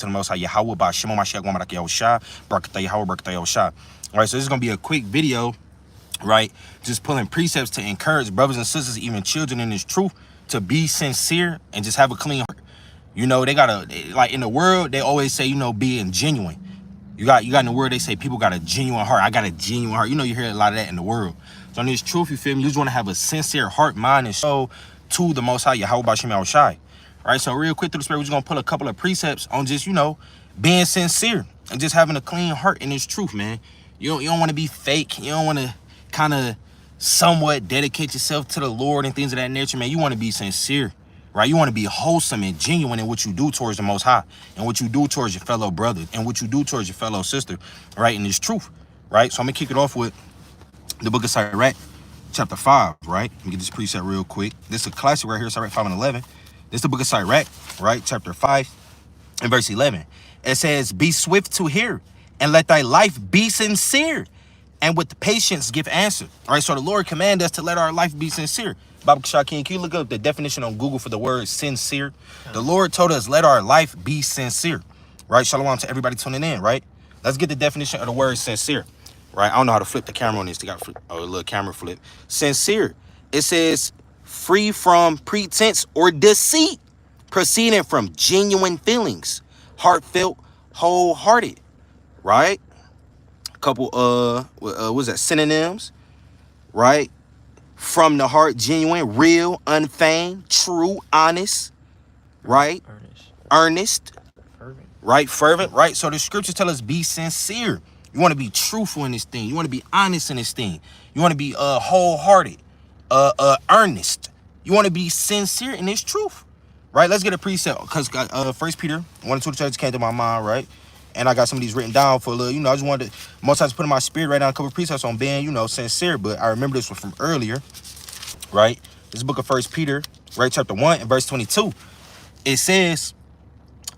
to the Most High Yahweh by Shemo Mashiach Wamaraki Yahushua, Barakatah Yahweh, Barakatah Yahushua. All right, so this is going to be a quick video, right? Just pulling precepts to encourage brothers and sisters, even children, in this truth, to be sincere and just have a clean heart. You know, they gotta, like in the world, they always say, you know, being genuine. You got in the world, they say people got a genuine heart. I got a genuine heart. You know, you hear a lot of that in the world. So in this truth, you feel me? You just want to have a sincere heart, mind, and soul to the Most High Yahweh Bashim Yahushai. All right, so real quick through the spirit, we're just gonna pull a couple of precepts on just, you know, being sincere and just having a clean heart in this truth, man. You don't want to be fake. You don't want to kind of somewhat dedicate yourself to the Lord and things of that nature, man. You want to be sincere, right? You want to be wholesome and genuine in what you do towards the Most High and what you do towards your fellow brother and what you do towards your fellow sister, right? In this truth, right? So I'm gonna kick it off with the book of Sirach, chapter 5, right? Let me get this precept real quick. This is a classic right here, Sirach 5 and 11. This is the book of Sirach, right? Chapter 5 and verse 11. It says, be swift to hear and let thy life be sincere, and with patience give answer. All right, so the Lord commanded us to let our life be sincere. Baba Shakin, can you look up the definition on Google for the word sincere? The Lord told us, let our life be sincere. Right? Shalom to everybody tuning in, right? Let's get the definition of the word sincere. Right? I don't know how to flip the camera on this. They got a little camera flip. Sincere. It says free from pretense or deceit, proceeding from genuine feelings, heartfelt, wholehearted. Right? A couple what's that? Synonyms. Right? From the heart, genuine, real, unfeigned, true, honest, right? Earnest, fervent. Right? Fervent, right? So the scriptures tell us be sincere. You want to be truthful in this thing. You want to be honest in this thing. You want to be wholehearted, earnest. You want to be sincere in this truth, right? Let's get a precept, because 1 Peter 1 and 2 churches came to my mind, right? And I got some of these written down for a little, you know, I just wanted to, most times put in my spirit, write down a couple of precepts on being, you know, sincere. But I remember this one from earlier, right? This book of 1 Peter, right, chapter 1 and verse 22. It says,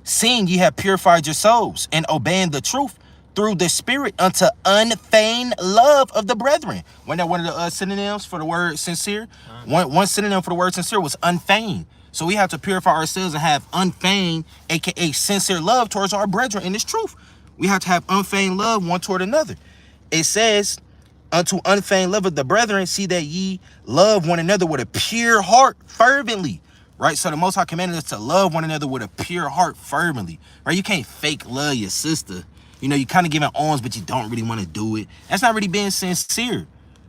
seeing ye have purified your souls and obeying the truth through the spirit unto unfeigned love of the brethren. Wasn't that one of the synonyms for the word sincere? One synonym for the word sincere was unfeigned. So we have to purify ourselves and have unfeigned, aka sincere love towards our brethren in this truth. We have to have unfeigned love one toward another. It says, unto unfeigned love of the brethren, see that ye love one another with a pure heart fervently. Right? So the Most High commanded us to love one another with a pure heart fervently. Right? You can't fake love your sister. You know, you kind of giving alms, but you don't really want to do it. That's not really being sincere.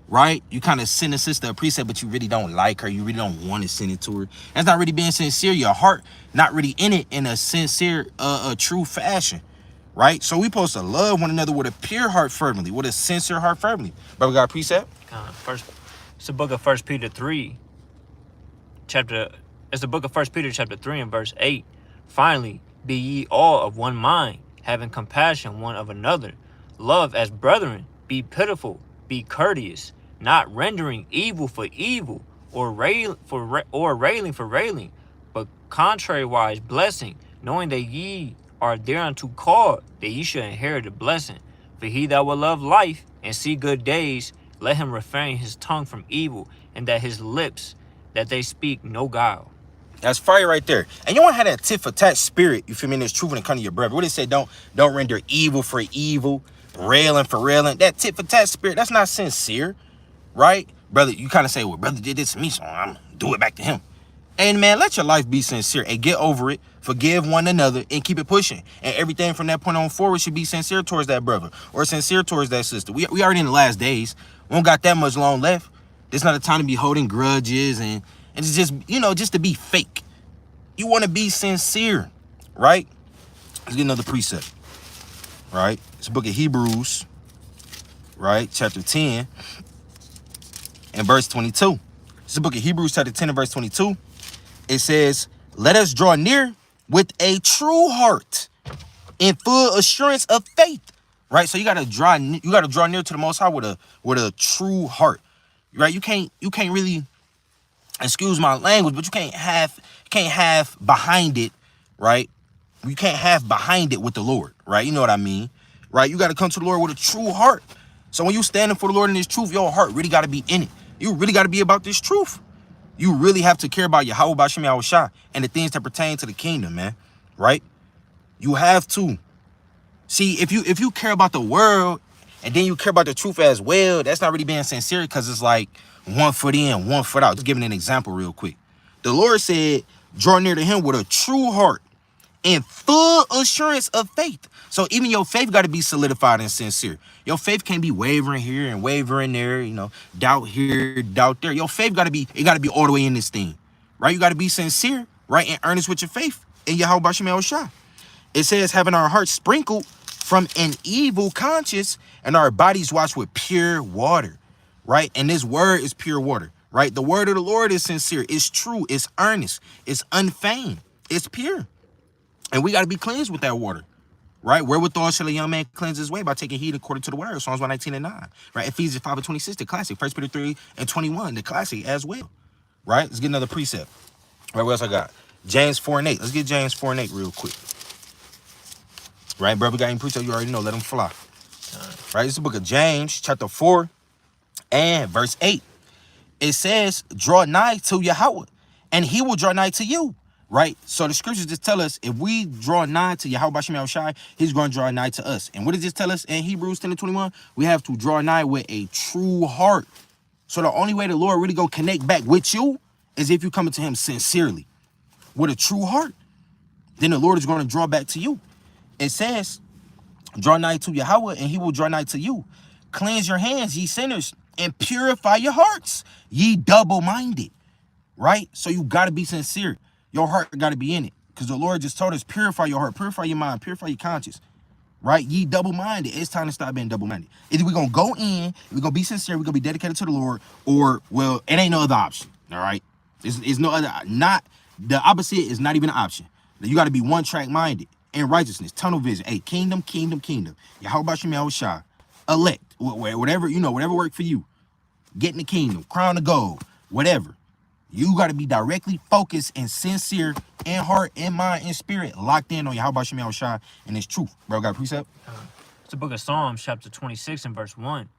Right? You kind of send a sister a precept, but you really don't like her. You really don't want to send it to her. That's not really being sincere. Your heart not really in it in a sincere, true fashion. Right? So we supposed to love one another with a pure heart fervently, with a sincere heart fervently. But we got a precept? First, it's the book of 1 Peter 3, it's the book of 1 Peter chapter 3 and verse 8. Finally, be ye all of one mind, having compassion one of another. Love as brethren, be pitiful, be courteous, not rendering evil for evil, or railing for railing, but contrariwise blessing, knowing that ye are thereunto called, that ye should inherit the blessing. For he that will love life and see good days, let him refrain his tongue from evil, and that his lips, that they speak no guile. That's fire right there. And you want to have that tit for tat spirit, you feel me, in this truth when it comes to your brother. What they say, don't render evil for evil, railing for railing. That tit for tat spirit, that's not sincere, right? Brother, you kind of say, well, brother did this to me, so I'm going to do it back to him. And man, let your life be sincere and get over it. Forgive one another and keep it pushing. And everything from that point on forward should be sincere towards that brother or sincere towards that sister. We already in the last days. We don't got that much long left. It's not a time to be holding grudges and it's just, you know, just to be fake. You want to be sincere, right? Let's get another precept, right? It's the book of Hebrews, right? Chapter 10 and verse 22. It's the book of Hebrews, chapter 10 and verse 22. It says, let us draw near with a true heart in full assurance of faith, right? So you got to draw near to the Most High with a true heart, right? You can't really, excuse my language, but you can't have behind it, right? You can't have behind it with the Lord, right? You know what I mean, right? You got to come to the Lord with a true heart. So when you standing for the Lord in this truth, your heart really got to be in it. You really got to be about this truth. You really have to care about Yahweh Bashim Yahushua and the things that pertain to the kingdom, man, right? You have to. See, if you care about the world and then you care about the truth as well, that's not really being sincere, because it's like 1 foot in, 1 foot out. Just giving an example real quick. The Lord said, draw near to him with a true heart and full assurance of faith. So even your faith got to be solidified and sincere. Your faith can't be wavering here and wavering there, you know, doubt here, doubt there. Your faith got to be all the way in this thing, right? You got to be sincere, right, and earnest with your faith in Yahweh Bashem El Shah. It says, having our hearts sprinkled from an evil conscience and our bodies washed with pure water, right? And this word is pure water, right? The word of the Lord is sincere. It's true. It's earnest. It's unfeigned. It's pure. And we got to be cleansed with that water, right? Wherewithal shall a young man cleanse his way? By taking heed according to the word. Psalms 119:9, right? Ephesians 5:26, the classic. 1 Peter 3:21, the classic as well, right? Let's get another precept. Right, what else I got? James 4:8. Let's get James 4:8 real quick. Right, bro? We got any precept? You already know. Let them fly. Right, this is the book of James, chapter 4 and verse 8. It says, draw nigh to Yahweh, and he will draw nigh to you. Right? So the scriptures just tell us, if we draw nigh to Yahweh Bashem El Shai, he's going to draw nigh to us. And what does this tell us in Hebrews 10:21? We have to draw nigh with a true heart. So the only way the Lord really go connect back with you is if you come to him sincerely, with a true heart. Then the Lord is going to draw back to you. It says, draw nigh to Yahweh, and he will draw nigh to you. Cleanse your hands, ye sinners, and purify your hearts, ye double-minded. Right? So you got to be sincere. Your heart got to be in it, because the Lord just told us, purify your heart, purify your mind, purify your conscience. Right? Ye double-minded. It's time to stop being double-minded. Either we're going to go in, we're going to be sincere, we're going to be dedicated to the Lord, or, well, it ain't no other option. All right? It's no other, not, the opposite is not even an option. You got to be one-track minded in righteousness, tunnel vision. Hey, kingdom, kingdom, kingdom. Yahweh Bashem El Shai. Elect, whatever, you know, whatever worked for you. Get in the kingdom, crown of gold, whatever. You got to be directly focused and sincere in heart, in mind, in spirit, locked in on Yahweh Bashem El Shai and his truth. Bro, got a precept? It's the book of Psalms, chapter 26 and verse 1.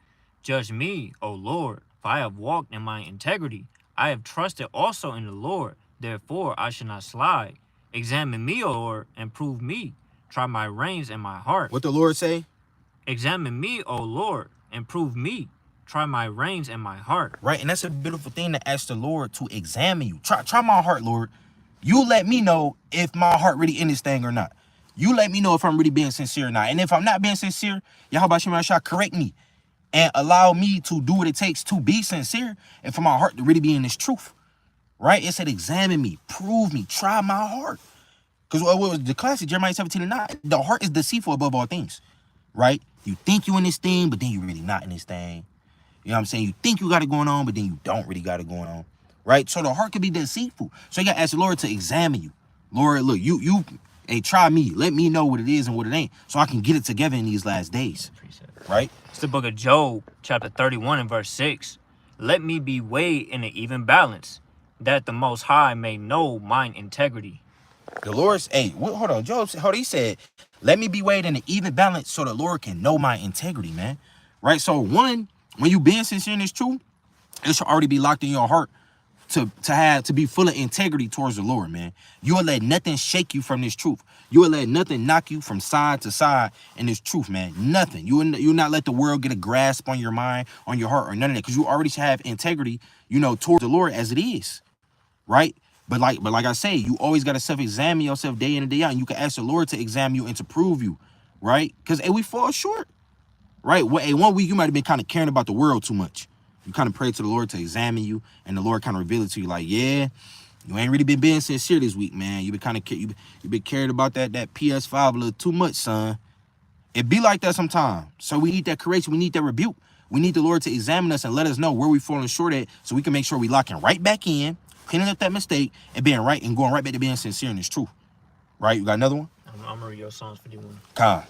Judge me, O Lord, for I have walked in my integrity. I have trusted also in the Lord, therefore I shall not slide. Examine me, O Lord, and prove me. Try my reins and my heart. What the Lord say? Examine me, O Lord, and prove me. Try my reins and my heart. Right, and that's a beautiful thing to ask the Lord to examine you. Try my heart, Lord. You let me know if my heart really in this thing or not. You let me know if I'm really being sincere or not. And if I'm not being sincere, Yahweh Bashem El Shai, correct me and allow me to do what it takes to be sincere and for my heart to really be in this truth. Right? It said, examine me, prove me, try my heart. Because what was the classic, Jeremiah 17:9, the heart is deceitful above all things. Right? You think you in this thing, but then you're really not in this thing. You know what I'm saying? You think you got it going on, but then you don't really got it going on. Right? So the heart can be deceitful. So you got to ask the Lord to examine you. Lord, look, hey, try me. Let me know what it is and what it ain't, so I can get it together in these last days. Right? It's the book of Job, chapter 31 and verse 6. Let me be weighed in an even balance, that the Most High may know mine integrity. The Lord's, hey, hold on, Job, he said, let me be weighed in an even balance so the Lord can know my integrity, man. Right? So one, when you being sincere in this truth, it should already be locked in your heart to be full of integrity towards the Lord, man. You will let nothing shake you from this truth. You will let nothing knock you from side to side in this truth, man. Nothing. You will not let the world get a grasp on your mind, on your heart, or none of that, because you already have integrity, you know, towards the Lord as it is, right? But like I say, you always got to self-examine yourself day in and day out, and you can ask the Lord to examine you and to prove you, right? Because we fall short, right? Well, 1 week you might have been kind of caring about the world too much. You kind of pray to the Lord to examine you, and the Lord kind of reveal it to you, like, yeah, you ain't really been being sincere this week, man. You been kind of you been caring about that PS5 a little too much, son. It be like that sometimes. So we need that correction. We need that rebuke. We need the Lord to examine us and let us know where we falling short at, so we can make sure we locking right back in, cleaning up that mistake, and being right and going right back to being sincere in this truth. Right? You got another one? I'm going to read your Psalms 51. Con.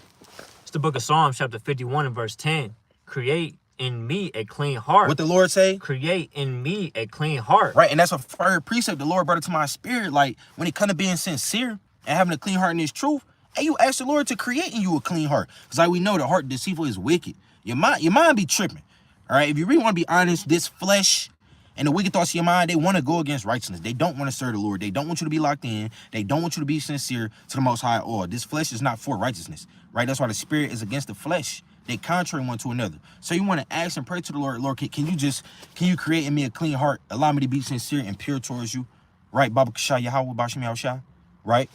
It's the book of Psalms, chapter 51 and verse 10. Create in me a clean heart. What the Lord say? Create in me a clean heart. Right, and that's a fire precept the Lord brought it to my spirit. Like, when it comes to being sincere and having a clean heart in this truth, hey, you ask the Lord to create in you a clean heart. Because like we know, the heart deceitful is wicked. Your mind be tripping. All right, if you really want to be honest, this flesh And the wicked thoughts of your mind, they want to go against righteousness. They don't want to serve the Lord. They don't want you to be locked in. They don't want you to be sincere to the Most High at all. This flesh is not for righteousness, right? That's why the spirit is against the flesh. They contrary one to another. So you want to ask and pray to the Lord, Lord, can you create in me a clean heart? Allow me to be sincere and pure towards you, right? Baba Kashah Yahweh Bashim Yahushua, right?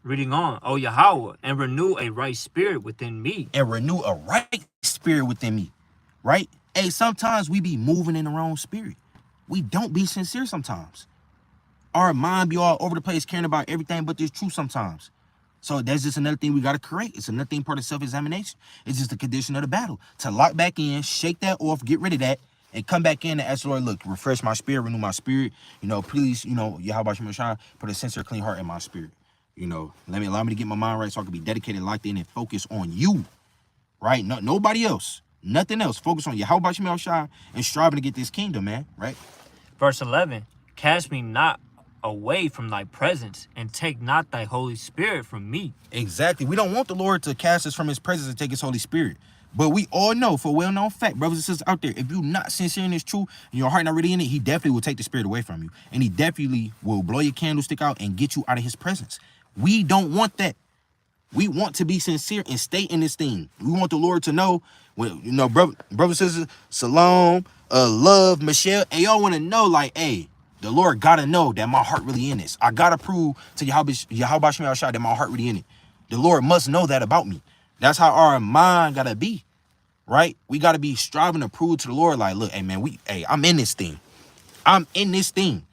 Reading on, O Yahweh, and renew a right spirit within me. And renew a right spirit within me, right? Hey, sometimes we be moving in the wrong spirit. We don't be sincere sometimes. Our mind be all over the place caring about everything but this truth sometimes. So that's just another thing we got to correct. It's another thing part of self-examination. It's just the condition of the battle. To lock back in, shake that off, get rid of that, and come back in and ask the Lord, look, refresh my spirit, renew my spirit. You know, please, you know, Yahweh Shemashah, put a sincere, clean heart in my spirit. You know, allow me to get my mind right so I can be dedicated, locked in, and focus on you, right? No, nobody else. Nothing else. Focus on Yahweh Shemashah and striving to get this kingdom, man, right? Verse 11, cast me not away from thy presence, and take not thy Holy Spirit from me. Exactly. We don't want the Lord to cast us from his presence and take his Holy Spirit. But we all know for a well-known fact, brothers and sisters out there, if you're not sincere in this truth and your heart not really in it, he definitely will take the spirit away from you. And he definitely will blow your candlestick out and get you out of his presence. We don't want that. We want to be sincere and stay in this thing. We want the Lord to know, when, you know, brothers and sisters, Salam, Love, Michelle, and y'all want to know, like, hey, the Lord got to know that my heart really in this. I got to prove to Yahweh Shemashah that my heart really in it. The Lord must know that about me. That's how our mind got to be, right? We got to be striving to prove to the Lord, like, look, hey, man, I'm in this thing. I'm in this thing,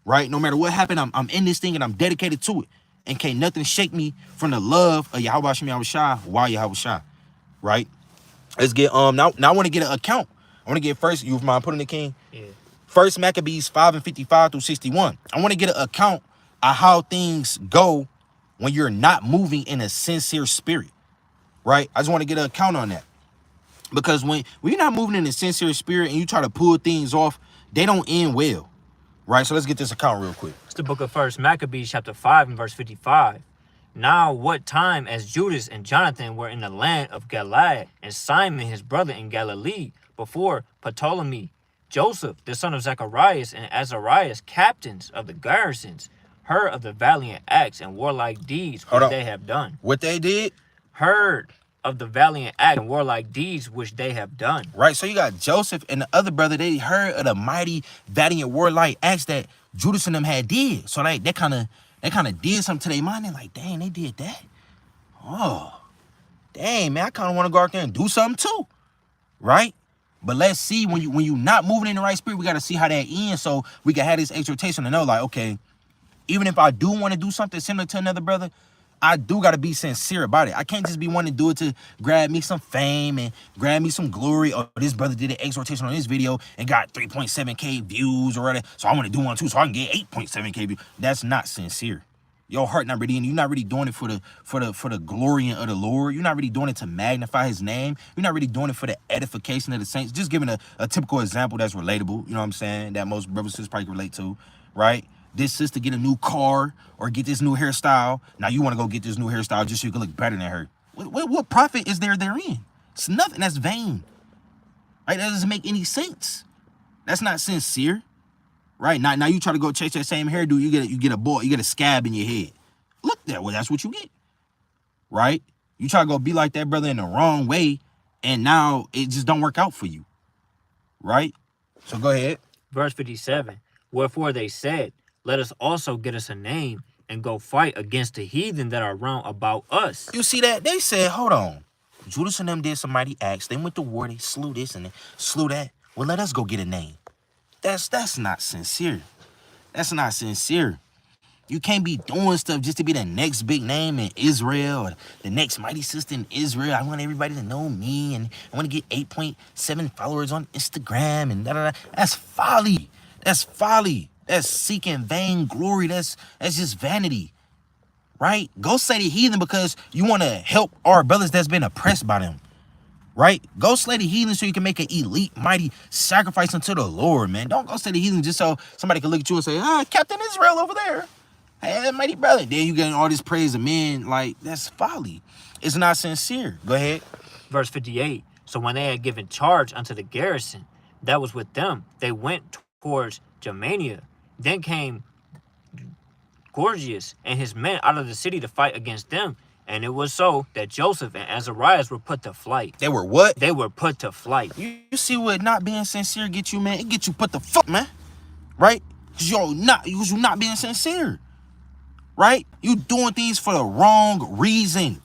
right? No matter what happened, I'm in this thing and I'm dedicated to it. And can't nothing shake me from the love of Yahweh Shemashah, why Yahweh Shah, right? Let's get, now I want to get an account. I want to get first, you mind putting the king? Yeah. First Maccabees 5:55 through 61. I want to get an account of how things go when you're not moving in a sincere spirit, right? I just want to get an account on that. Because when you're not moving in a sincere spirit and you try to pull things off, they don't end well, right? So let's get this account real quick. It's the book of First Maccabees chapter 5 and verse 55. Now what time as Judas and Jonathan were in the land of Gilead, and Simon his brother in Galilee, before Ptolemy, Joseph, the son of Zacharias, and Azarias, captains of the garrisons, heard of the valiant acts and warlike deeds which they have done. What they did? Heard of the valiant acts and warlike deeds which they have done. Right, so you got Joseph and the other brother, they heard of the mighty, valiant, warlike acts that Judas and them had did. So they kind of did something to their mind. They're like, dang, they did that? Oh, dang, man, I kind of want to go out there and do something too, right? But let's see, when you not moving in the right spirit, we got to see how that ends so we can have this exhortation to know, like, okay, even if I do want to do something similar to another brother, I do got to be sincere about it. I can't just be wanting to do it to grab me some fame and grab me some glory. Oh, this brother did an exhortation on this video and got 3.7K views or whatever, so I want to do one too so I can get 8.7K views. That's not sincere. Your heart not really in. You're not really doing it for the glory of the Lord. You're not really doing it to magnify his name. You're not really doing it for the edification of the saints. Just giving a typical example that's relatable, you know what I'm saying, that most brothers and sisters probably can relate to, right? This sister get a new car or get this new hairstyle. Now you want to go get this new hairstyle just so you can look better than her. What profit is there therein? It's nothing. That's vain. Right? That doesn't make any sense. That's not sincere. Right? Now you try to go chase that same hairdo, you get a ball, you get a scab in your head. Look that way, that's what you get. Right? You try to go be like that brother in the wrong way, and now it just don't work out for you. Right? So go ahead. Verse 57. Wherefore they said, let us also get us a name and go fight against the heathen that are round about us. You see that? They said, hold on. Judas and them did some mighty acts. They went to war, they slew this and they slew that. Well, let us go get a name. That's not sincere. That's not sincere. You can't be doing stuff just to be the next big name in Israel or the next mighty sister in Israel. I want everybody to know me and I want to get 8.7 followers on Instagram and da-da-da. That's folly. That's folly. That's seeking vain glory. That's just vanity. Right? Go slay the heathen because you want to help our brothers that's been oppressed by them. Right? Go slay the heathen so you can make an elite, mighty sacrifice unto the Lord, man. Don't go slay the heathen just so somebody can look at you and say, Captain Israel over there. Hey, mighty brother. Then you getting all this praise of men. Like, that's folly. It's not sincere. Go ahead. Verse 58. So when they had given charge unto the garrison, that was with them. They went towards Germania. Then came Gorgias and his men out of the city to fight against them. And it was so that Joseph and Azarias were put to flight. They were what? They were put to flight. You see what not being sincere get you, man? It get you put the fuck, man. Right? Because you not being sincere. Right? You doing things for the wrong reason.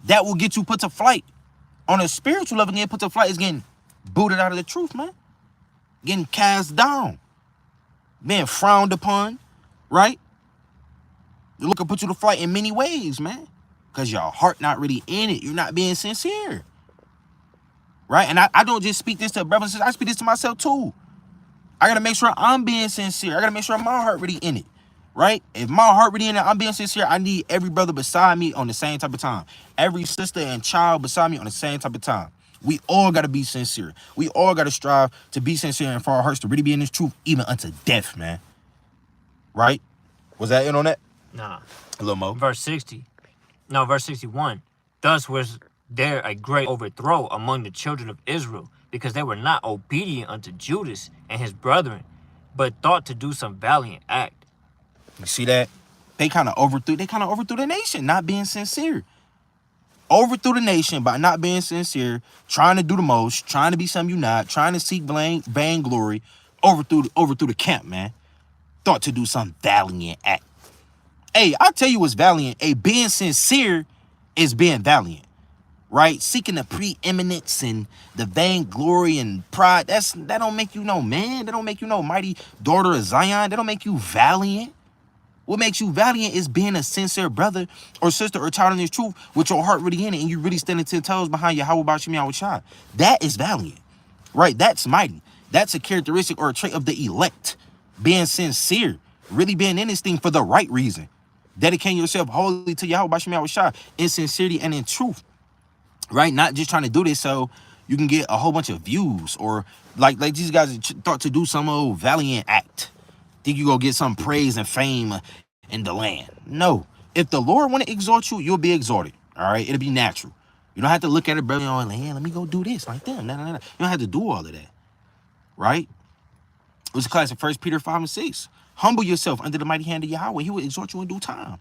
That will get you put to flight. On a spiritual level, getting put to flight is getting booted out of the truth, man. Getting cast down. Being frowned upon. Right? You look to put you to flight in many ways, man. Because your heart not really in it. You're not being sincere. Right? And I don't just speak this to brothers and sisters. I speak this to myself too. I got to make sure I'm being sincere. I got to make sure my heart really in it. Right? If my heart really in it, I'm being sincere. I need every brother beside me on the same type of time. Every sister and child beside me on the same type of time. We all got to be sincere. We all got to strive to be sincere and for our hearts to really be in this truth, even unto death, man. Right? Was that it on that? Nah. A little more. Verse 61. Thus was there a great overthrow among the children of Israel, because they were not obedient unto Judas and his brethren, but thought to do some valiant act. You see that? They kind of overthrew the nation, not being sincere. Overthrew the nation by not being sincere, trying to do the most, trying to be something you're not, trying to seek vainglory. Overthrew the camp, man. Thought to do some valiant act. Hey, I'll tell you what's valiant. Hey, being sincere is being valiant. Right? Seeking the preeminence and the vainglory and pride. That don't make you no man. That don't make you no mighty daughter of Zion. That don't make you valiant. What makes you valiant is being a sincere brother or sister or child in this truth with your heart really in it and you really standing 10 toes behind you. How about you, child? That is valiant. Right? That's mighty. That's a characteristic or a trait of the elect. Being sincere. Really being in this thing for the right reason. Dedicating yourself wholly to Yahweh Shah in sincerity and in truth. Right? Not just trying to do this so you can get a whole bunch of views or like these guys thought to do some old valiant act. Think you go get some praise and fame in the land. No. If the Lord want to exalt you, you'll be exalted. All right? It'll be natural. You don't have to look at it, brother, and like, hey, let me go do this like them. No. You don't have to do all of that. Right? It was a class of 1 Peter 5 and 6. Humble yourself under the mighty hand of Yahweh. He will exhort you in due time.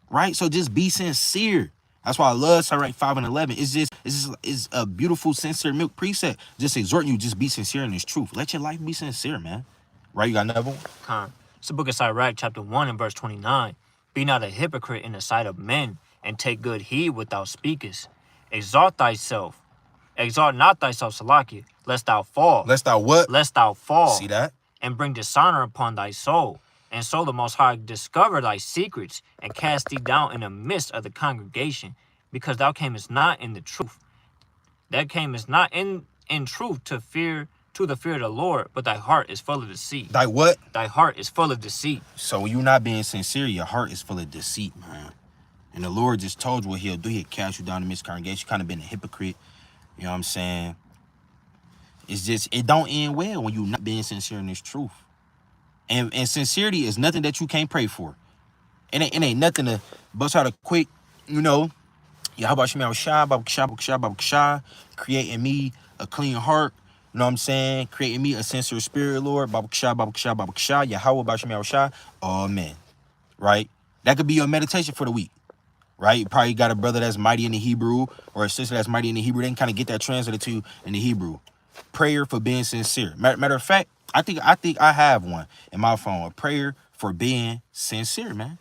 Right? So just be sincere. That's why I love Sincerity 5 and 11. It's a beautiful, sincere milk precept. Just exhorting you, just be sincere in this truth. Let your life be sincere, man. Right? You got another one? It's the book of Sirach, chapter 1 and verse 29. Be not a hypocrite in the sight of men, and take good heed what thou speakest. Exalt not thyself, Salakia, lest thou fall. Lest thou what? Lest thou fall. See that? And bring dishonor upon thy soul. And so the Most High discover thy secrets, and cast thee down in the midst of the congregation, because thou camest not in the truth. Thou camest not in truth to the fear of the Lord, but thy heart is full of deceit. Thy what? Thy heart is full of deceit. So when you're not being sincere, your heart is full of deceit, man. And the Lord just told you what he'll do. He'll cast you down in the midst of the congregation. You kind of been a hypocrite. You know what I'm saying? It's just, it don't end well when you're not being sincere in this truth. And sincerity is nothing that you can't pray for. It ain't nothing to bust out a quick, Yahweh Shah, creating me a clean heart. You know what I'm saying? Creating me a sincere spirit, Lord. Yahweh Shah. Amen. Right? That could be your meditation for the week. Right? You probably got a brother that's mighty in the Hebrew or a sister that's mighty in the Hebrew. They can kind of get that translated to you in the Hebrew. Prayer for being sincere. Matter of fact, I think I have one in my phone. A prayer for being sincere, man.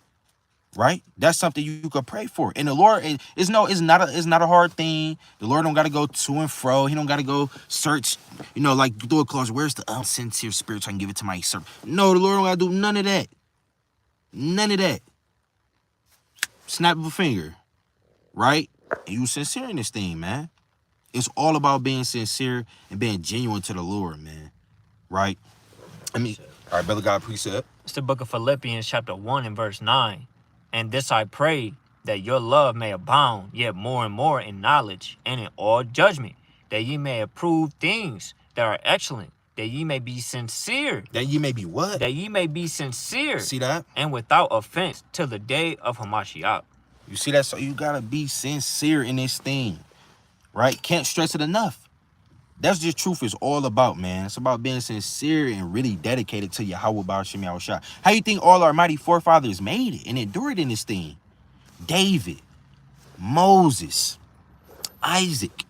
Right? That's something you could pray for. And the Lord it's not a hard thing. The Lord don't gotta go to and fro. He don't gotta go search, like do a clause. Where's the unsincere spirit so I can give it to my servant? No, the Lord don't gotta do none of that. None of that. Snap of a finger. Right? And you sincere in this thing, man. It's all about being sincere and being genuine to the Lord, man. Right? All right, brother God, precept. It's the book of Philippians, chapter 1 and verse 9. And this I pray, that your love may abound, yet more and more in knowledge and in all judgment, that ye may approve things that are excellent, that ye may be sincere. That ye may be what? That ye may be sincere. See that? And without offense till the day of Hamashiach. You see that? So you gotta be sincere in this thing. Right? Can't stress it enough. That's just truth is all about, man. It's about being sincere and really dedicated to Yahweh Ba'ashem Yahushua. How you think all our mighty forefathers made it and endured in this thing? David, Moses, Isaac,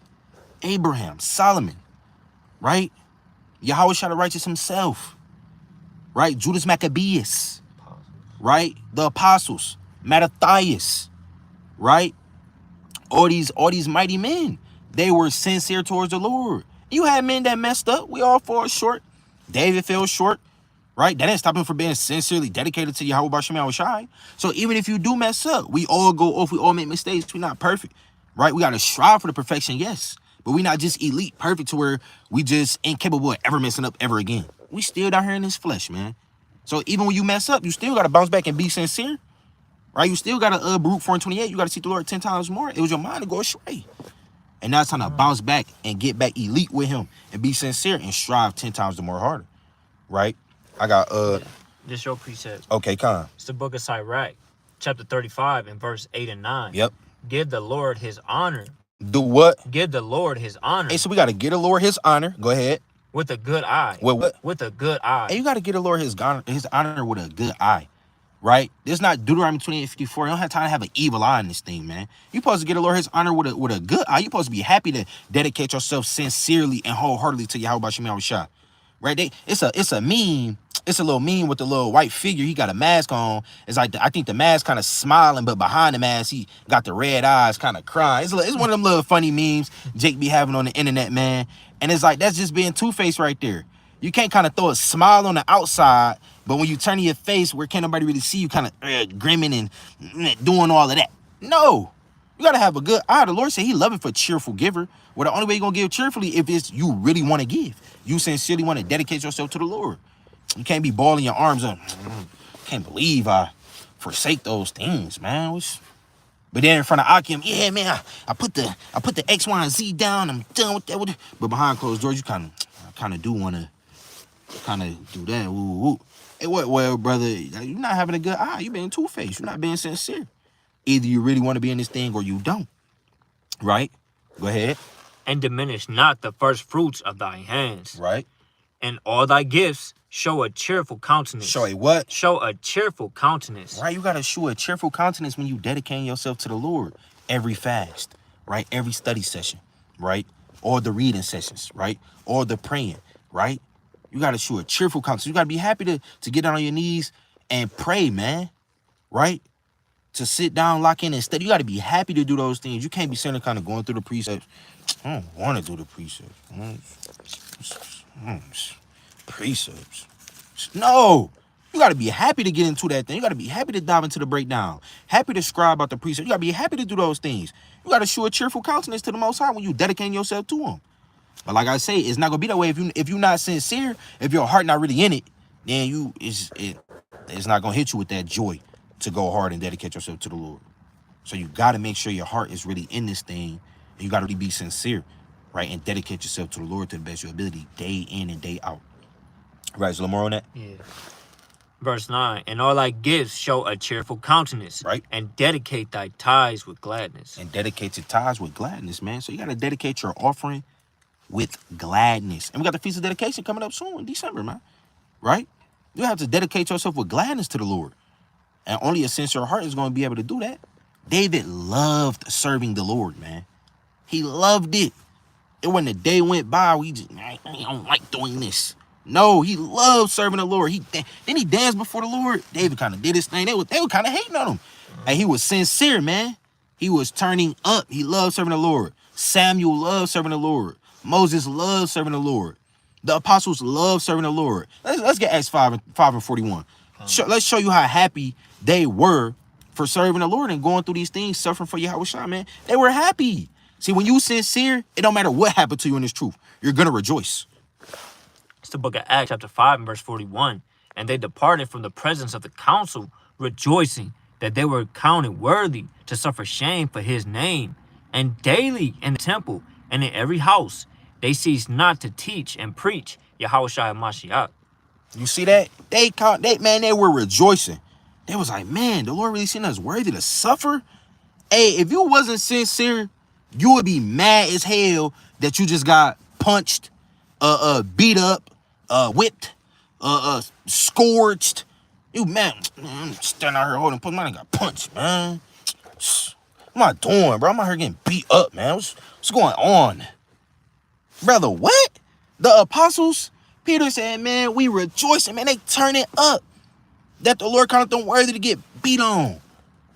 Abraham, Solomon, right? Yahushua the righteous himself, right? Judas Maccabeus, right? The apostles, Mattathias, right? All these mighty men, they were sincere towards the Lord. You had men that messed up. We all fall short. David fell short, right? That didn't stop him from being sincerely dedicated to Yahweh B'Shem Yahushai. So even if you do mess up, we all go off. We all make mistakes. We're not perfect, right? We got to strive for the perfection, yes. But we're not just elite perfect to where we just incapable of ever messing up ever again. We still down here in this flesh, man. So even when you mess up, you still got to bounce back and be sincere, right? You still got to Baruch 4:28. You got to seek the Lord 10 times more. It was your mind to go astray. And now it's time to bounce back and get back elite with him and be sincere and strive 10 times the more harder, right? I got, This your precept. okay, come. It's the book of Sirach, chapter 35 and verse 8 and 9. Yep. Give the Lord his honor. Do what? Give the Lord his honor. Hey, so we got to get the Lord his honor. Go ahead. With a good eye. With what? With a good eye. Hey, you got to get the Lord his honor with a good eye, right? This is not Deuteronomy 28:54. You don't have time to have an evil eye in this thing, man. You supposed to get the Lord his honor with a good eye. You supposed to be happy to dedicate yourself sincerely and wholeheartedly to Yahweh B'Shem Yahushua, right? It's a meme. It's a little meme with the little white figure. He got a mask on. It's like I think the mask kind of smiling, but behind the mask he got the red eyes, kind of crying. It's one of them little funny memes Jake be having on the internet, man. And it's like that's just being two-faced right there. You can't kind of throw a smile on the outside, but when you turn your face where can't nobody really see you, kind of grimming and doing all of that. No, you gotta have a good eye. The Lord said He love it for cheerful giver. Well, the only way you're gonna give cheerfully if it's you really want to give. You sincerely want to dedicate yourself to the Lord. You can't be balling your arms up. Can't believe I forsake those things, man. But then in front of Akim, yeah, man, I put the X, Y, and Z down. I'm done with that. But behind closed doors, you kind of do want to kind of do that. Ooh. Hey, well, brother, you're not having a good eye. You're being two-faced. You're not being sincere. Either you really want to be in this thing or you don't. Right? Go ahead. And diminish not the first fruits of thy hands. Right. And all thy gifts show a cheerful countenance. Show a what? Show a cheerful countenance. Right, you got to show a cheerful countenance when you dedicating yourself to the Lord. Every fast, right? Every study session, right? Or the reading sessions, right? Or the praying, right? You got to show a cheerful countenance. You got to be happy to get down on your knees and pray, man, right? To sit down, lock in, and study. You got to be happy to do those things. You can't be sitting there kind of going through the precepts. I don't want to do the precepts. Precepts. No. You got to be happy to get into that thing. You got to be happy to dive into the breakdown. Happy to scribe about the precepts. You got to be happy to do those things. You got to show a cheerful countenance to the Most High when you dedicating yourself to Him. But like I say, it's not going to be that way if you're not sincere, if your heart not really in it, then it's not going to hit you with that joy to go hard and dedicate yourself to the Lord. So you got to make sure your heart is really in this thing. And you got to really be sincere, right? And dedicate yourself to the Lord to the best of your ability, day in and day out. Right, is a little more on that? Yeah. Verse 9, and all thy gifts show a cheerful countenance. Right. And dedicate thy tithes with gladness. And dedicate your tithes with gladness, man. So you got to dedicate your offering with gladness. And we got the Feast of Dedication coming up soon in December, man. Right? You have to dedicate yourself with gladness to the Lord. And only a sincere heart is going to be able to do that. David loved serving the Lord, man. He loved it. And when the day went by, I don't like doing this. No, he loved serving the Lord. Then he danced before the Lord. David kind of did his thing. They were kind of hating on him. And he was sincere, man. He was turning up. He loved serving the Lord. Samuel loved serving the Lord. Moses loved serving the Lord. The apostles loved serving the Lord. Let's get Acts 5 and 41. Let's show you how happy they were for serving the Lord and going through these things, suffering for Yahushua, man. They were happy. See, when you sincere, it don't matter what happened to you in this truth. You're going to rejoice. It's the book of Acts, chapter 5, and verse 41. And they departed from the presence of the council, rejoicing that they were counted worthy to suffer shame for his name. And daily in the temple and in every house, they ceased not to teach and preach Yahushua Mashiach. You see that? They were rejoicing. They was like, man, the Lord really seen us worthy to suffer. Hey, if you wasn't sincere, you would be mad as hell that you just got punched, beat up, whipped, scourged. You man, I'm standing out here holding push. Man, I got punched, man. What am I doing, bro? I'm out here getting beat up, man. What's going on? Brother, what? The apostles, Peter said, man, we rejoicing, man. They turn it up. That the Lord counted them worthy to get beat on.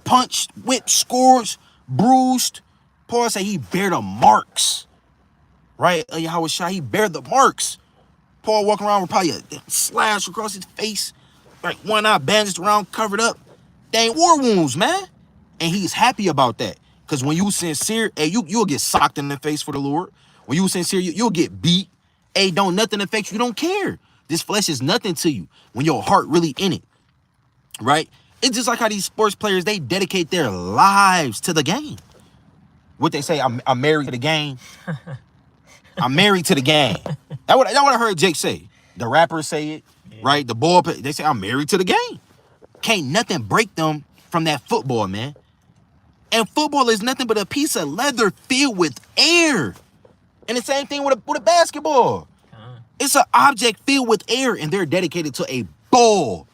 Punched, whipped, scourged, bruised. Paul said he bare the marks. Right? Yahweh Shai, he bare the marks. Paul walking around with probably a slash across his face. Like one eye bandaged around, covered up. They ain't war wounds, man. And he's happy about that. Because when you sincere, hey, you'll get socked in the face for the Lord. When you sincere, you'll get beat. Hey, don't nothing affect you. You don't care. This flesh is nothing to you when your heart really in it. Right? It's just like how these sports players, they dedicate their lives to the game. What they say, I'm married to the game. I'm married to the game. That's what I heard Jake say. The rappers say it, right? The ball, they say, I'm married to the game. Can't nothing break them from that football, man. And football is nothing but a piece of leather filled with air. And the same thing with a basketball. It's an object filled with air, and they're dedicated to a ball.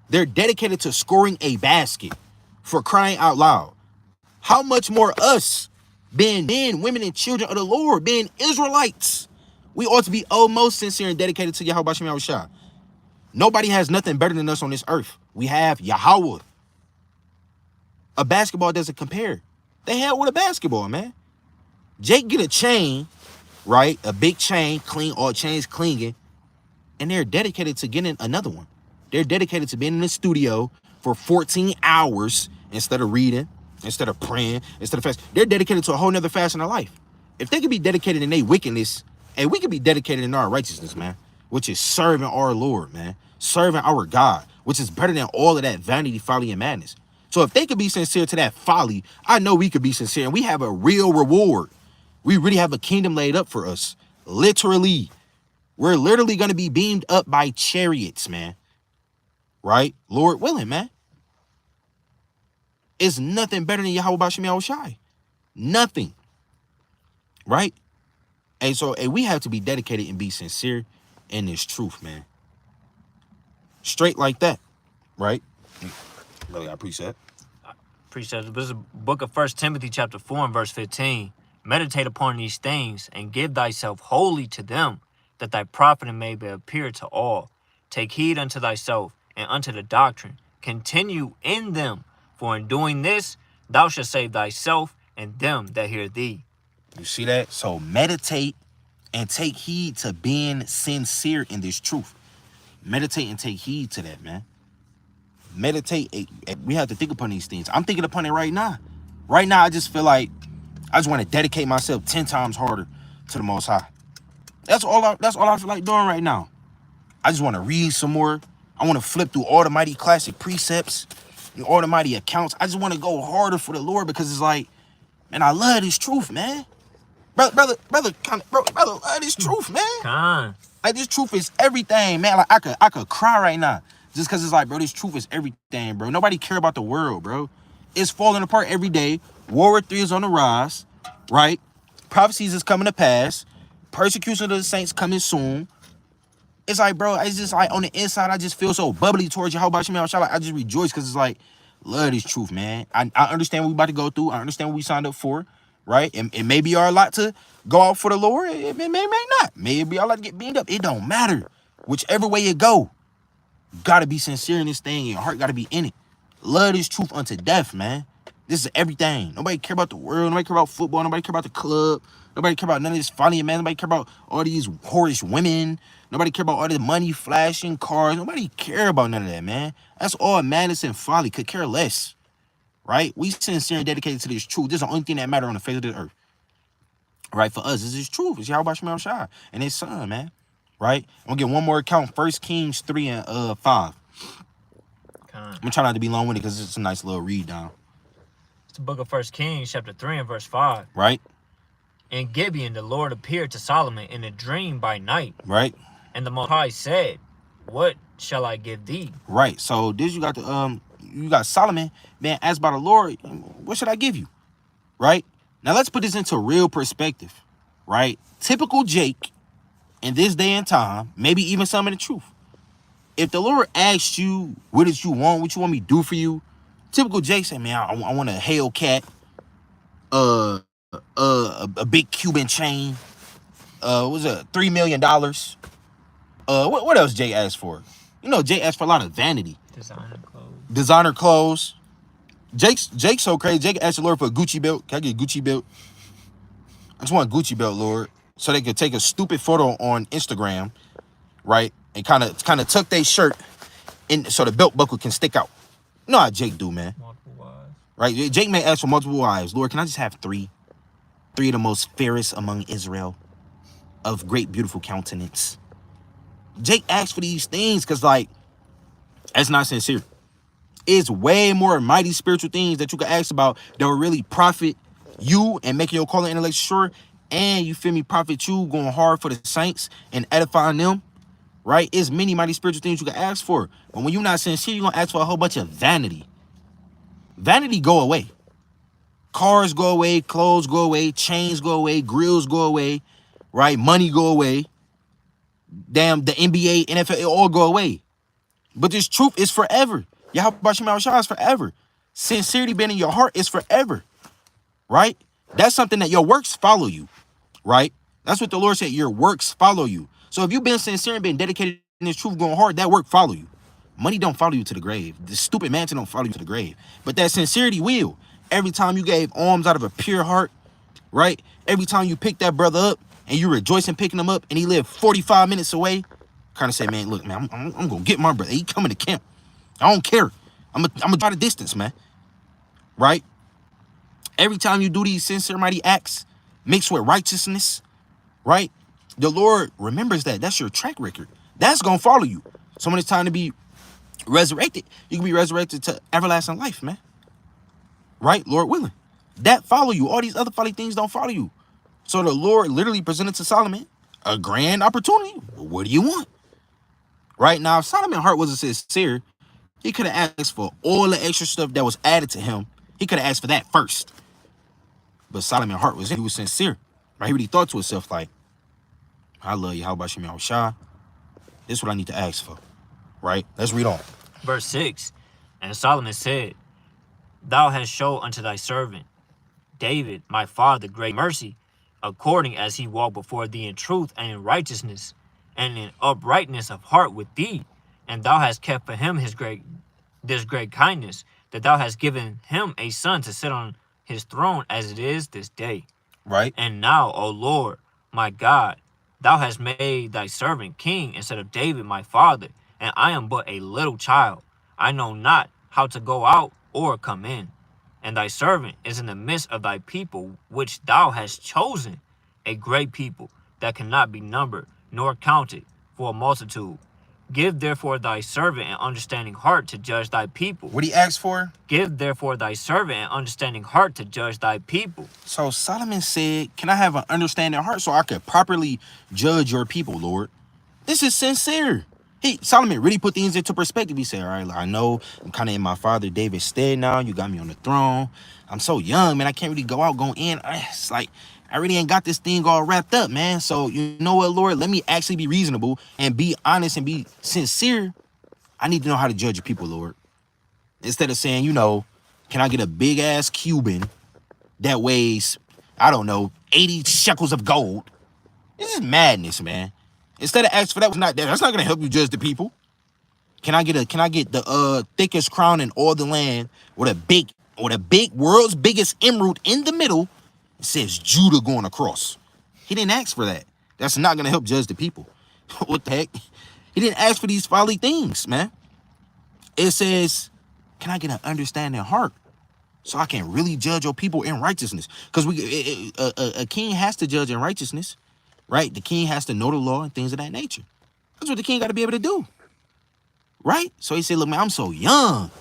They're dedicated to scoring a basket, for crying out loud. How much more us, being men, women, and children of the Lord, being Israelites, we ought to be most sincere and dedicated to Yahweh Shem Yahushua. Nobody has nothing better than us on this earth. We have Yahweh. A basketball doesn't compare. They held with a basketball, man. Jake get a chain, right? A big chain, clean, all chains clinging, and they're dedicated to getting another one. They're dedicated to being in the studio for 14 hours instead of reading, instead of praying, instead of fasting. They're dedicated to a whole nother fast in their life. If they could be dedicated in their wickedness, and we could be dedicated in our righteousness, man, which is serving our Lord, man, serving our God, which is better than all of that vanity, folly, and madness. So if they could be sincere to that folly, I know we could be sincere, and we have a real reward. We really have a kingdom laid up for us. Literally. We're literally going to be beamed up by chariots, man. Right? Lord willing, man. It's nothing better than Yahweh Shem Yahushai. Nothing. Right? And so we have to be dedicated and be sincere in this truth, man. Straight like that. Right? Really, I appreciate it. Appreciate it. This is the book of 1 Timothy chapter 4 and verse 15. Meditate upon these things and give thyself wholly to them, that thy profiting may be appear to all. Take heed unto thyself and unto the doctrine. Continue in them, for in doing this, thou shalt save thyself and them that hear thee. You see that? So meditate and take heed to being sincere in this truth. Meditate and take heed to that, man. Meditate. We have to think upon these things. I'm thinking upon it right now. Right now, I just feel like I just want to dedicate myself 10 times harder to the Most High. That's all I feel like doing right now. I just want to read some more. I want to flip through all the mighty classic precepts, all the mighty accounts. I just want to go harder for the Lord because it's like, man, I love this truth, man. Brother, love this truth, man. Like, this truth is everything, man. Like, I could cry right now just because it's like, bro, this truth is everything, bro. Nobody care about the world, bro. It's falling apart every day. World War III is on the rise, right? Prophecies is coming to pass. Persecution of the saints coming soon. It's like, bro, it's just like on the inside, I just feel so bubbly towards you. How about you, man? I just rejoice because it's like, love this truth, man. I understand what we about to go through. I understand what we signed up for, right? It may be our lot to go out for the Lord. It may not. Maybe our lot to get beamed up. It don't matter. Whichever way you go, you got to be sincere in this thing. Your heart got to be in it. Love this truth unto death, man. This is everything. Nobody care about the world. Nobody care about football. Nobody care about the club. Nobody care about none of this folly, man. Nobody care about all these whorish women. Nobody care about all the money, flashing cars. Nobody care about none of that, man. That's all madness and folly. Could care less, right? We sincere and dedicated to this truth. This is the only thing that matters on the face of the earth, right? For us, this is truth. It's Yahweh Shem Shai and his son, man, right? I'm going to get one more account. 1 Kings 3 and 5. I'm going to try not to be long-winded because it's a nice little read down. It's the book of 1 Kings chapter 3 and verse 5. Right? In Gibeon, the Lord appeared to Solomon in a dream by night. Right? And the Most High said, what shall I give thee? Right. So this you got you got Solomon being asked by the Lord, what should I give you? Right? Now let's put this into real perspective. right? Typical Jake in this day and time, maybe even some of the truth. If the Lord asks you, what did you want? What you want me to do for you? Typical Jake said, man, I want a Hellcat, a big Cuban chain, what was it, $3 million? What else Jake asked for? You know, Jake asked for a lot of vanity. Designer clothes. Jake's so crazy. Jake asked the Lord for a Gucci belt. Can I get a Gucci belt? I just want a Gucci belt, Lord. So they could take a stupid photo on Instagram, right? And kind of tuck their shirt in so the belt buckle can stick out. You know how Jake do, man. Multiple wives. Right? Jake may ask for multiple wives. Lord, can I just have three? Three of the most fairest among Israel, of great, beautiful countenance. Jake asked for these things because, like, that's not sincere. It's way more mighty spiritual things that you can ask about that will really profit you and making your calling intellectual sure. And, you feel me, profit you, going hard for the saints and edifying them, right? It's many mighty spiritual things you can ask for. But when you're not sincere, you're going to ask for a whole bunch of vanity. Vanity go away. Cars go away, clothes go away, chains go away, grills go away, right? Money go away. Damn, the NBA, NFL, it all go away. But this truth is forever. Yahweh Shah is forever. Sincerity being in your heart is forever, right? That's something that your works follow you, right? That's what the Lord said, your works follow you. So if you've been sincere and been dedicated in this truth going hard, that work follow you. Money don't follow you to the grave. The stupid mansion don't follow you to the grave. But that sincerity will. Every time you gave alms out of a pure heart, right? Every time you picked that brother up and you rejoice in picking him up and he lived 45 minutes away, kind of say, man, look, man, I'm going to get my brother. He coming to camp. I don't care. I'm going to try the distance, man. Right? Every time you do these sincere mighty acts mixed with righteousness, right? The Lord remembers that. That's your track record. That's going to follow you. So when it's time to be resurrected, you can be resurrected to everlasting life, man. Right? Lord willing. That follow you. All these other folly things don't follow you. So the Lord literally presented to Solomon a grand opportunity. What do you want? Right? Now, if Solomon's heart wasn't sincere, he could have asked for all the extra stuff that was added to him. He could have asked for that first. But Solomon's heart was sincere. Right? He really thought to himself, like, I love you. How about you, Shah? This is what I need to ask for. Right? Let's read on. Verse 6. And Solomon said, Thou hast showed unto thy servant David, my father, great mercy, according as he walked before thee in truth and in righteousness, and in uprightness of heart with thee. And thou hast kept for him this great kindness, that thou hast given him a son to sit on his throne as it is this day. Right. And now, O Lord, my God, thou hast made thy servant king instead of David, my father, and I am but a little child. I know not how to go out or come in. And thy servant is in the midst of thy people, which thou hast chosen, a great people that cannot be numbered nor counted for a multitude. Give therefore thy servant an understanding heart to judge thy people. What he asked for? Give therefore thy servant an understanding heart to judge thy people. So Solomon said, can I have an understanding heart so I could properly judge your people, Lord? This is sincere. Solomon really put things into perspective. He said, all right, I know I'm kind of in my father David's stead now. You got me on the throne. I'm so young, man. I can't really go out, go in. It's like, I really ain't got this thing all wrapped up, man. So you know what, Lord? Let me actually be reasonable and be honest and be sincere. I need to know how to judge your people, Lord. Instead of saying, you know, can I get a big ass Cuban that weighs, I don't know, 80 shekels of gold? This is madness, man. Instead of asking for that, that's not gonna help you judge the people. Can I get the thickest crown in all the land with a big world's biggest emerald in the middle? It says Judah going across. He didn't ask for that. That's not gonna help judge the people. What the heck? He didn't ask for these folly things, man. It says, can I get an understanding heart so I can really judge your people in righteousness? Because a king has to judge in righteousness. Right? The king has to know the law and things of that nature. That's what the king got to be able to do. Right? So he said, look, man, I'm so young.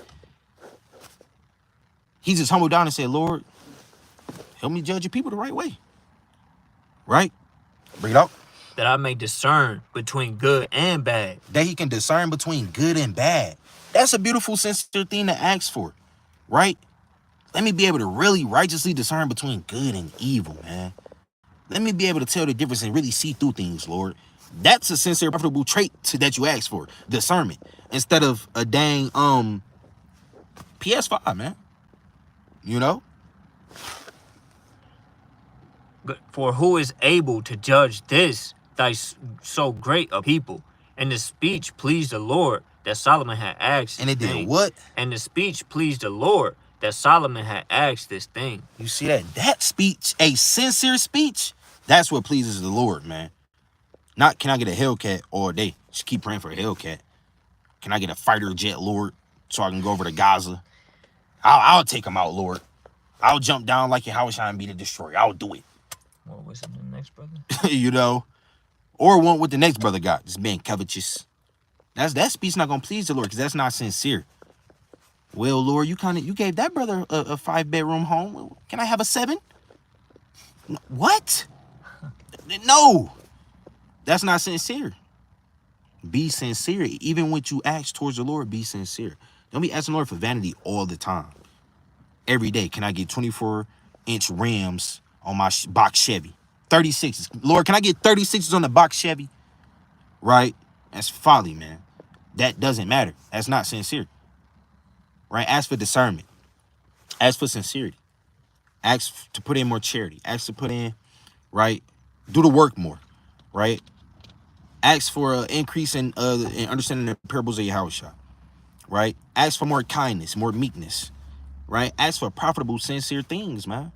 He just humbled down and said, Lord, help me judge your people the right way. Right? Bring it up. That I may discern between good and bad. That he can discern between good and bad. That's a beautiful, sincere thing to ask for. Right? Let me be able to really righteously discern between good and evil, man. Let me be able to tell the difference and really see through things, Lord. That's a sincere, profitable trait that you ask for, discernment, instead of a dang PS5, man. You know? For who is able to judge this thy so great a people? And the speech pleased the Lord that Solomon had asked. And it did what? And the speech pleased the Lord that Solomon had asked this thing. You see that? That speech, a sincere speech, that's what pleases the Lord, man. Not can I get a Hellcat all day? Just keep praying for a Hellcat. Can I get a fighter jet, Lord, so I can go over to Gaza? I'll take him out, Lord. I'll jump down like Yahushua and be the destroyer. I'll do it. What was it, the next brother? You know? Or want what the next brother got, just being covetous. That speech not gonna please the Lord, because that's not sincere. Well, Lord, you gave that brother a 5-bedroom home. Can I have a 7? What? No. That's not sincere. Be sincere. Even when you ask towards the Lord, be sincere. Don't be asking the Lord for vanity all the time. Every day, can I get 24-inch rims on my box Chevy? 36s. Lord, can I get 36s on the box Chevy? Right? That's folly, man. That doesn't matter. That's not sincere. Right? Ask for discernment. Ask for sincerity. Ask to put in more charity. Ask to put in, right? Do the work more, right? Ask for an increase in understanding the parables of Yahushua, right? Ask for more kindness, more meekness, right? Ask for profitable, sincere things, man.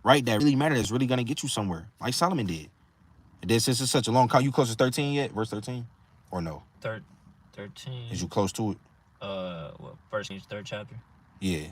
Right? That really matter. That's really going to get you somewhere, like Solomon did. And then since it's such a long call, you close to 13 yet? Verse 13? Or no? 13. Is you close to it? Well, First Kings 3rd chapter. Yeah.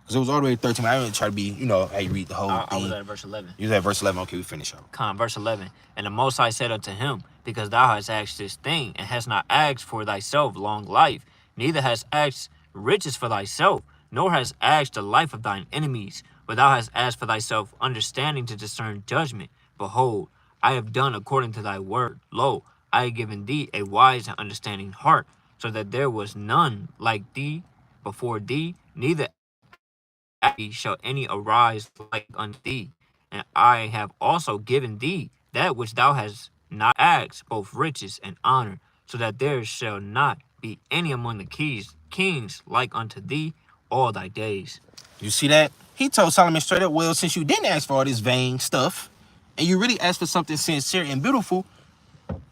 Because it was all the way to 13. I didn't try to be, you know, how you read the whole thing. I was at verse 11. You was at verse 11. Okay, we finish up. Verse 11. And the Most High said unto him, because thou hast asked this thing, and hast not asked for thyself long life, neither hast asked riches for thyself, nor hast asked the life of thine enemies, but thou hast asked for thyself understanding to discern judgment. Behold, I have done according to thy word. Lo, I have given thee a wise and understanding heart, so that there was none like thee before thee, neither shall any arise like unto thee. And I have also given thee that which thou hast not asked, both riches and honor, so that there shall not be any among the kings like unto thee all thy days. You see that? He told Solomon straight up, well, since you didn't ask for all this vain stuff, and you really asked for something sincere and beautiful,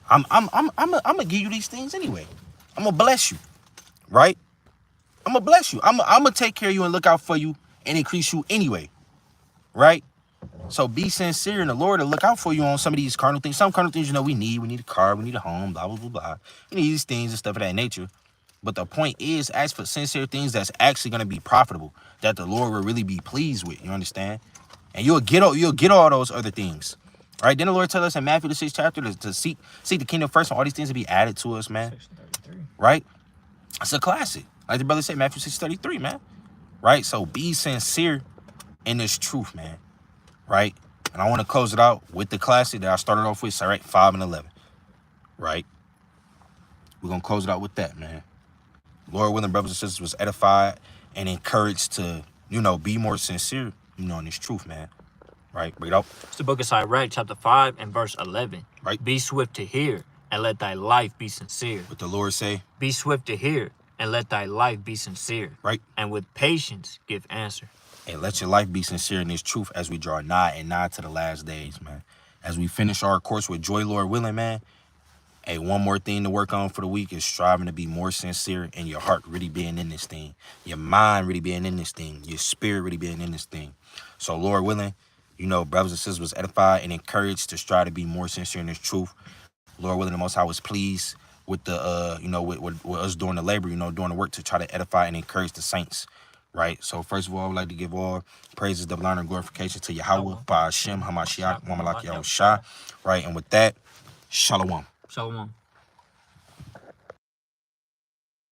I'm gonna give you these things anyway. I'm gonna bless you, right? I'm gonna bless you. I'm gonna take care of you and look out for you and increase you anyway, right? So be sincere in the Lord and look out for you on some of these carnal things. Some carnal things, you know, we need. We need a car. We need a home, blah, blah, blah, blah. We need these things and stuff of that nature. But the point is, ask for sincere things that's actually going to be profitable, that the Lord will really be pleased with. You understand? And you'll get all those other things. All right? Then the Lord tell us in Matthew the 6th chapter to seek the kingdom first, and all these things will be added to us, man. Right? It's a classic. Like the brother said, Matthew 6:33, man. Right? So be sincere in this truth, man. Right? And I want to close it out with the classic that I started off with, all right, 5 and 11. Right? We're going to close it out with that, man. Lord willing, brothers and sisters, was edified and encouraged to, you know, be more sincere, you know, in this truth, man. Right? Bring it up. It's the book of Sirach, chapter 5 and verse 11. Right. Be swift to hear, and let thy life be sincere. What the Lord say? Be swift to hear, and let thy life be sincere. Right. And with patience give answer. And let your life be sincere in this truth as we draw nigh to the last days, man. As we finish our course with joy, Lord willing, man. Hey, one more thing to work on for the week is striving to be more sincere and your heart really being in this thing. Your mind really being in this thing. Your spirit really being in this thing. So, Lord willing, you know, brothers and sisters was edified and encouraged to strive to be more sincere in this truth. Lord willing, the Most High was pleased with the, you know, with us doing the labor, you know, doing the work to try to edify and encourage the saints. Right? So, first of all, I would like to give all praises, double honor, and glorification to Yahweh, by Hashem, Hamashiach, Mamalak Yahushua. Right? And with that, Shalom. Shalom.